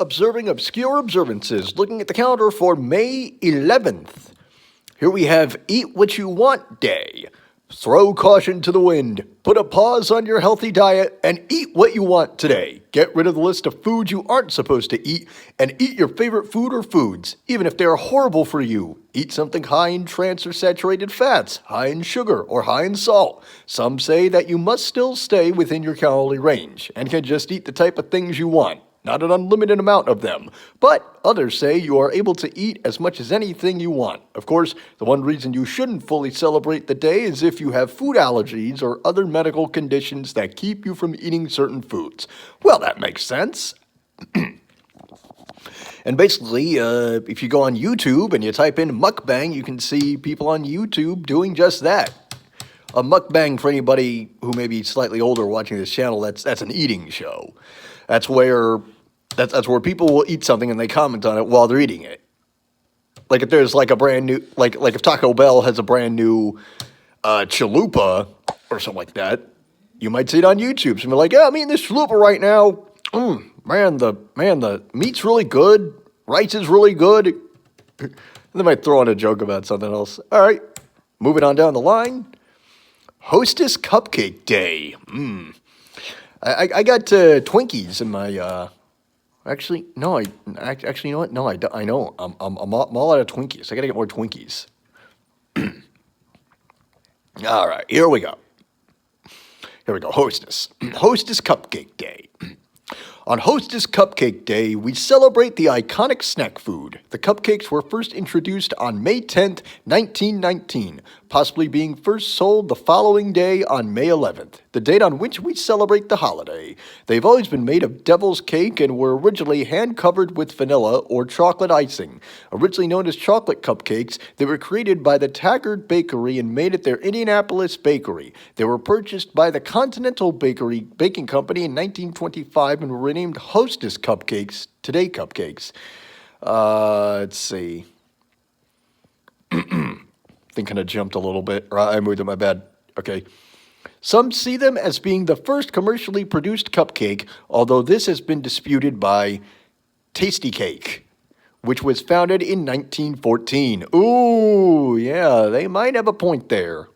observing obscure observances, looking at the calendar for May 11th. Here we have Eat What You Want Day. Throw caution to the wind, put a pause on your healthy diet, and eat what you want today. Get rid of the list of foods you aren't supposed to eat, and eat your favorite food or foods, even if they are horrible for you. Eat something high in trans or saturated fats, high in sugar, or high in salt. Some say that you must still stay within your calorie range, and can just eat the type of things you want. Not an unlimited amount of them, but others say you are able to eat as much as anything you want. Of course, the one reason you shouldn't fully celebrate the day is if you have food allergies or other medical conditions that keep you from eating certain foods. Well, that makes sense. And basically, if you go on YouTube and you type in mukbang, you can see people on YouTube doing just that. A mukbang, for anybody who may be slightly older watching this channel, that's an eating show. That's where people will eat something and they comment on it while they're eating it. Like if there's like a brand new, like if Taco Bell has a brand new chalupa or something like that, you might see it on YouTube. So be like, yeah, I'm eating this chalupa right now. Man, the meat's really good. Rice is really good. And they might throw in a joke about something else. All right, moving on down the line. Hostess Cupcake Day. I got Twinkies in my. Actually, no. Actually, you know what? No, I know. I'm all out of Twinkies. I gotta get more Twinkies. All right, here we go. Hostess Cupcake Day. On Hostess Cupcake Day, we celebrate the iconic snack food. The cupcakes were first introduced on May 10th, 1919, possibly being first sold the following day on May 11th, the date on which we celebrate the holiday. They've always been made of devil's cake and were originally hand-covered with vanilla or chocolate icing. Originally known as chocolate cupcakes, they were created by the Taggart Bakery and made at their Indianapolis bakery. They were purchased by the Continental Baking Company in 1925 and were named Hostess Cupcakes, today cupcakes. Let's see. Thing kind of jumped a little bit. I moved it, my bad. Okay. Some see them as being the first commercially produced cupcake, although this has been disputed by Tasty Cake, which was founded in 1914. Ooh, yeah, they might have a point there.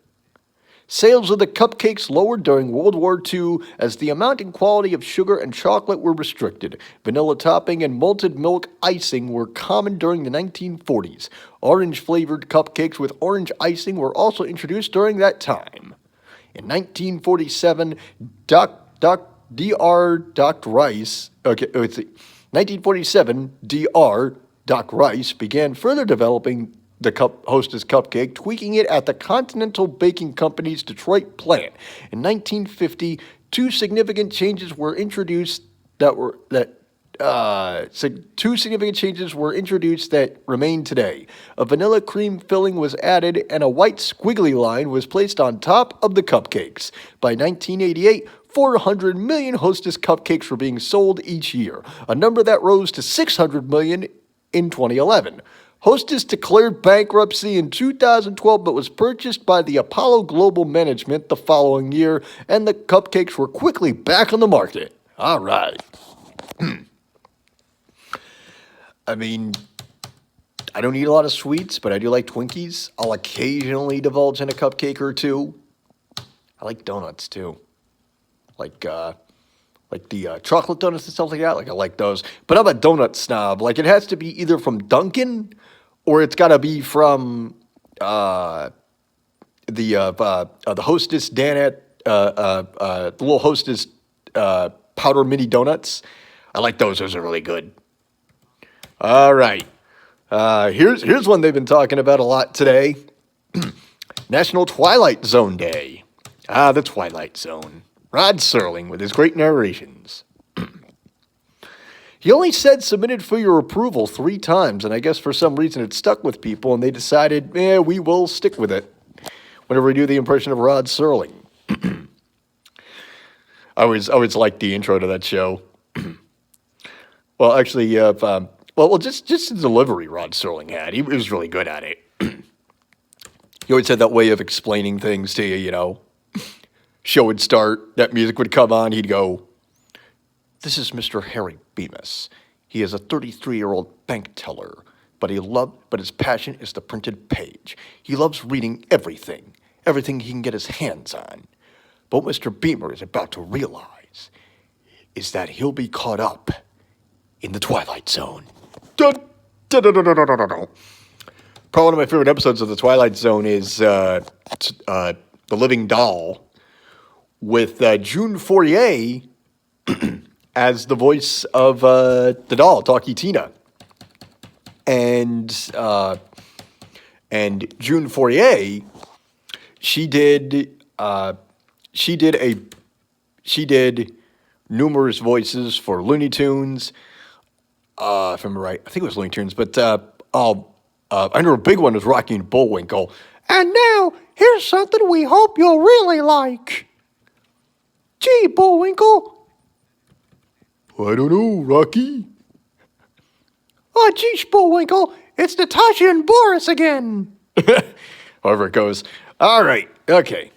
Sales of the cupcakes lowered during World War II as the amount and quality of sugar and chocolate were restricted. Vanilla topping and malted milk icing were common during the 1940s. Orange-flavored cupcakes with orange icing were also introduced during that time. In 1947, Dr. Rice began further developing the Hostess Cupcake, tweaking it at the Continental Baking Company's Detroit plant. In 1950, two significant changes were introduced that remain today. A vanilla cream filling was added, and a white squiggly line was placed on top of the cupcakes. By 1988, 400 million Hostess cupcakes were being sold each year, a number that rose to 600 million in 2011. Hostess declared bankruptcy in 2012, but was purchased by the Apollo Global Management the following year, and the cupcakes were quickly back on the market. All right. I mean, I don't eat a lot of sweets, but I do like Twinkies. I'll occasionally divulge in a cupcake or two. I like donuts, too. Like the chocolate donuts and stuff like that. Like, I like those. But I'm a donut snob. Like, it has to be either from Dunkin', or it's got to be from the Hostess the little Hostess powder mini donuts. I like those. Those are really good. All right. Here's one they've been talking about a lot today. National Twilight Zone Day. The Twilight Zone. Rod Serling with his great narrations. He only said submitted for your approval 3 times, and I guess for some reason it stuck with people, and they decided, we will stick with it whenever we do the impression of Rod Serling. I always liked the intro to that show. Well, actually, just the delivery Rod Serling had. He was really good at it. He always had that way of explaining things to you, you know. Show would start, that music would come on, he'd go, "This is Mr. Harry Bemis. He is a 33-year-old bank teller, but his passion is the printed page. He loves reading everything he can get his hands on. But what Mr. Beamer is about to realize is that he'll be caught up in the Twilight Zone. Dun, dun, dun, dun, dun, dun, dun, dun. Probably one of my favorite episodes of the Twilight Zone is The Living Doll, with Jun Fourier as the voice of the doll, Talkie Tina. And Jun Fourier, she did numerous voices for Looney Tunes. If I remember right, I think it was Looney Tunes, but I know a big one was Rocky and Bullwinkle. And now, here's something we hope you'll really like. Gee, Bullwinkle. I don't know, Rocky. Oh, geez, Bullwinkle, it's Natasha and Boris again. However it goes. All right, okay.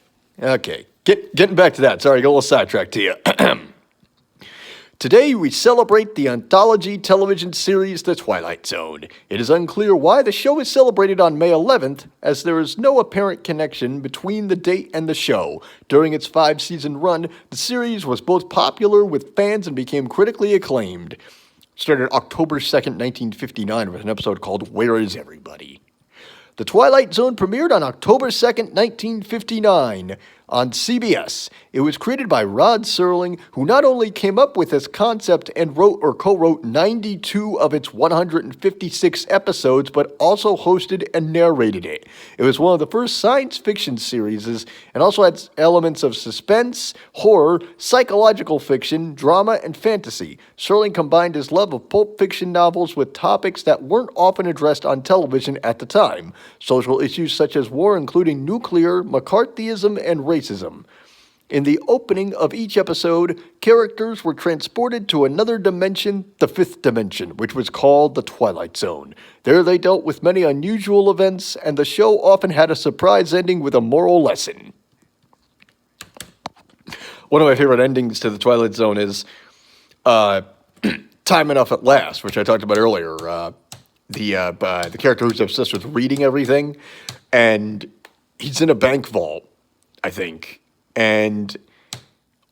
Getting back to that. Sorry, I got a little sidetracked to you. Today, we celebrate the anthology television series The Twilight Zone. It is unclear why the show is celebrated on May 11th, as there is no apparent connection between the date and the show. During its 5-season run, the series was both popular with fans and became critically acclaimed. Started October 2nd, 1959, with an episode called Where Is Everybody? The Twilight Zone premiered on October 2nd, 1959 on CBS. It was created by Rod Serling, who not only came up with this concept and wrote or co-wrote 92 of its 156 episodes, but also hosted and narrated it. It was one of the first science fiction series and also had elements of suspense, horror, psychological fiction, drama, and fantasy. Serling combined his love of pulp fiction novels with topics that weren't often addressed on television at the time. Social issues such as war, including nuclear, McCarthyism, and racism. In the opening of each episode, characters were transported to another dimension, the fifth dimension, which was called the Twilight Zone. There they dealt with many unusual events, and the show often had a surprise ending with a moral lesson. One of my favorite endings to the Twilight Zone is Time Enough at Last, which I talked about earlier. The character who's obsessed with reading everything, and he's in a bank vault, I think, and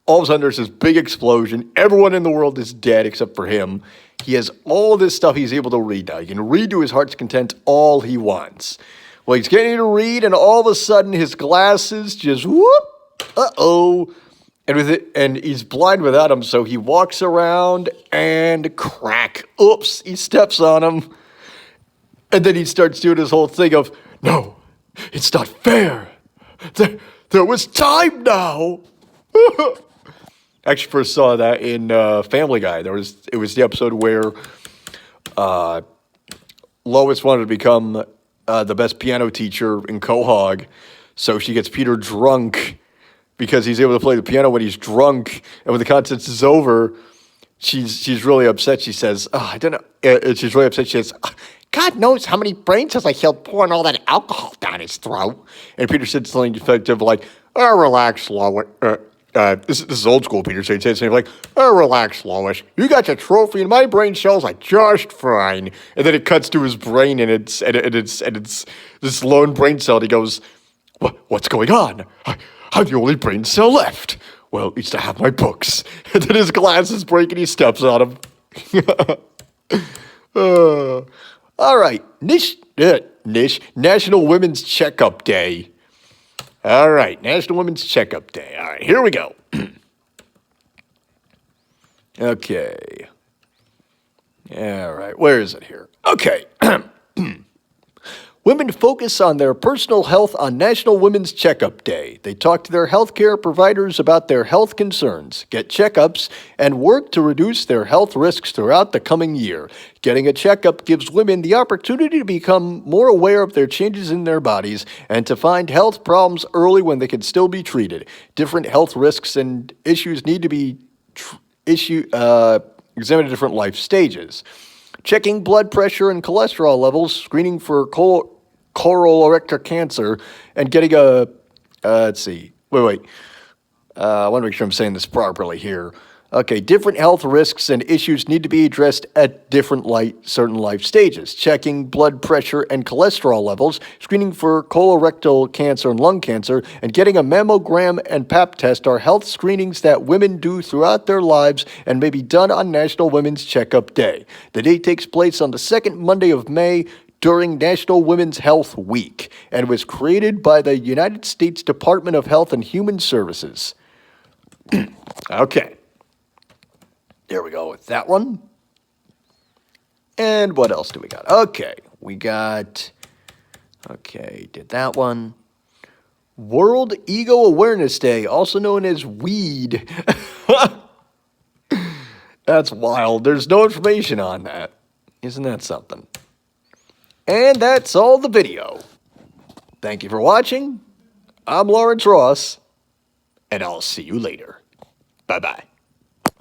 all of a sudden there's this big explosion. Everyone in the world is dead except for him. He has all this stuff he's able to read now. He can read to his heart's content all he wants. Well, he's getting to read, and all of a sudden his glasses just whoop, and he's blind without them, so he walks around and crack, oops, he steps on him. And then he starts doing this whole thing of, no, it's not fair. There was time now. Actually, first saw that in Family Guy. It was the episode where Lois wanted to become the best piano teacher in Quahog, so she gets Peter drunk because he's able to play the piano when he's drunk. And when the contest is over, she's really upset. She says, I don't know. She's really upset. She says, God knows how many brain cells I killed pouring all that alcohol down his throat. And Peter said something effective like, relax, Lois. This is old school Peter, so he'd say something like, relax, Lois. You got your trophy, and my brain cells are just fine. And then it cuts to his brain, and it's this lone brain cell, and he goes, what's going on? I'm the only brain cell left. Well, at least I have my books. And then his glasses break, and he steps on them. All right, National Women's Checkup Day. All right, National Women's Checkup Day. All right, here we go. Okay. All right, where is it here? Okay. Women focus on their personal health on National Women's Checkup Day. They talk to their healthcare providers about their health concerns, get checkups, and work to reduce their health risks throughout the coming year. Getting a checkup gives women the opportunity to become more aware of their changes in their bodies and to find health problems early when they can still be treated. Different health risks and issues need to be examined at different life stages. Checking blood pressure and cholesterol levels, screening for colorectal cancer, and getting a, let's see, I want to make sure I'm saying this properly here. Okay, different health risks and issues need to be addressed at different certain life stages. Checking blood pressure and cholesterol levels, screening for colorectal cancer and lung cancer, and getting a mammogram and pap test are health screenings that women do throughout their lives and may be done on National Women's Checkup Day. The day takes place on the second Monday of May during National Women's Health Week and was created by the United States Department of Health and Human Services. Okay. There we go with that one. And what else do we got? Okay, did that one. World Ego Awareness Day, also known as WEED. That's wild. There's no information on that. Isn't that something? And that's all the video. Thank you for watching. I'm Lawrence Ross, and I'll see you later. Bye-bye.